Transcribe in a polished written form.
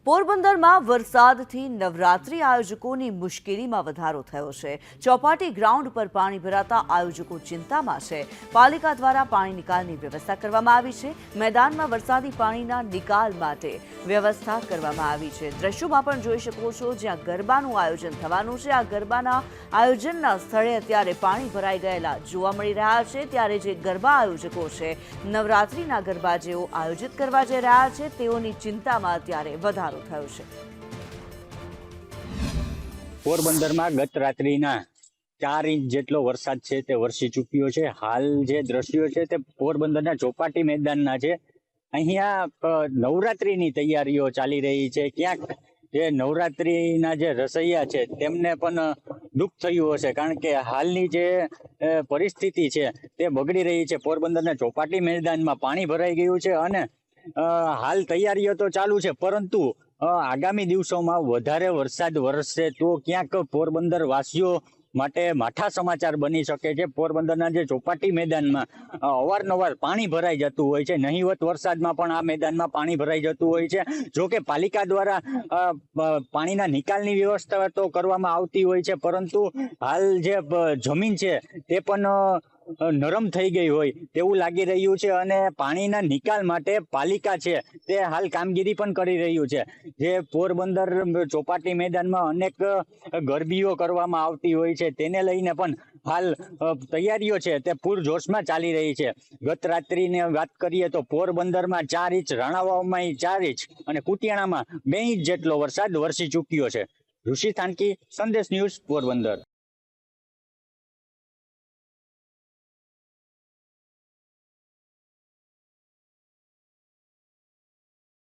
પોરબંદરમાં વરસાદથી નવરાત્રી આયોજકોની મુશ્કેલીમાં વધારો થયો છે। ચોપાટી ગ્રાઉન્ડ પર પાણી ભરાતા આયોજકો ચિંતામાં છે। પાલિકા દ્વારા પાણી નિકાલની વ્યવસ્થા કરવામાં આવી છે। મેદાનમાં વરસાદી પાણીના નિકાલ માટે વ્યવસ્થા કરવામાં આવી છે। દ્રશ્યોમાં પણ જોઈ શકો છો જ્યાં ગરબાનું આયોજન થવાનું છે। આ ગરબાના આયોજનના સ્થળે અત્યારે પાણી ભરાઈ ગયેલા જોવા મળી રહ્યા છે। ત્યારે જે ગરબા આયોજકો છે નવરાત્રીના ગરબા જેઓ આયોજિત કરવા જઈ રહ્યા છે તેઓની ચિંતામાં અત્યારે વધારો થયો છે। પોરબંદરમાં ગત રાત્રિના 4 ઇંચ જેટલો વરસાદ છે તે વરસી ચૂક્યો છે। હાલ જે દ્રશ્યો છે તે પોરબંદરના ચોપાટી મેદાનના છે। અહીંયા નવરાત્રીની તૈયારીઓ ચાલી રહી છે। ક્યાંક જે નવરાત્રીના જે રસૈયા છે તેમને પણ દુઃખ થયું હશે, કારણ કે હાલની જે પરિસ્થિતિ છે તે બગડી રહી છે। પોરબંદરના ચોપાટી મેદાનમાં પાણી ભરાઈ ગયું છે અને હાલ તૈયારીઓ તો ચાલુ છે, પરંતુ આગામી દિવસોમાં વધારે વરસાદ વરસશે તો ક્યાંક પોરબંદર વાસીઓ માટે માઠા સમાચાર બની શકે છે। પોરબંદરના જે ચોપાટી મેદાનમાં અવારનવાર પાણી ભરાઈ જતું હોય છે। નહિવત વરસાદમાં પણ આ મેદાનમાં પાણી ભરાઈ જતું હોય છે। જો કે પાલિકા દ્વારા પાણીના નિકાલની વ્યવસ્થા તો કરવામાં આવતી હોય છે, પરંતુ હાલ જે જમીન છે તે પણ નરમ થઈ ગઈ હોય તેવું લાગી રહ્યું છે અને પાણીના નિકાલ માટે પાલિકા છે તે હાલ કામગીરી પણ કરી રહ્યું છે। જે પોરબંદર ચોપાટી મેદાનમાં અનેક ગરબીઓ કરવામાં આવતી હોય છે તેને લઈને પણ હાલ તૈયારીઓ છે તે પૂરજોશમાં ચાલી રહી છે। ગત રાત્રિની વાત કરીએ તો પોરબંદરમાં 4 ઇંચ, રાણાવાવમાં 4 ઇંચ અને કુતિયાણામાં 2 ઇંચ જેટલો વરસાદ વરસી ચૂક્યો છે। ઋષિ થાનકી, સંદેશ ન્યૂઝ, પોરબંદર।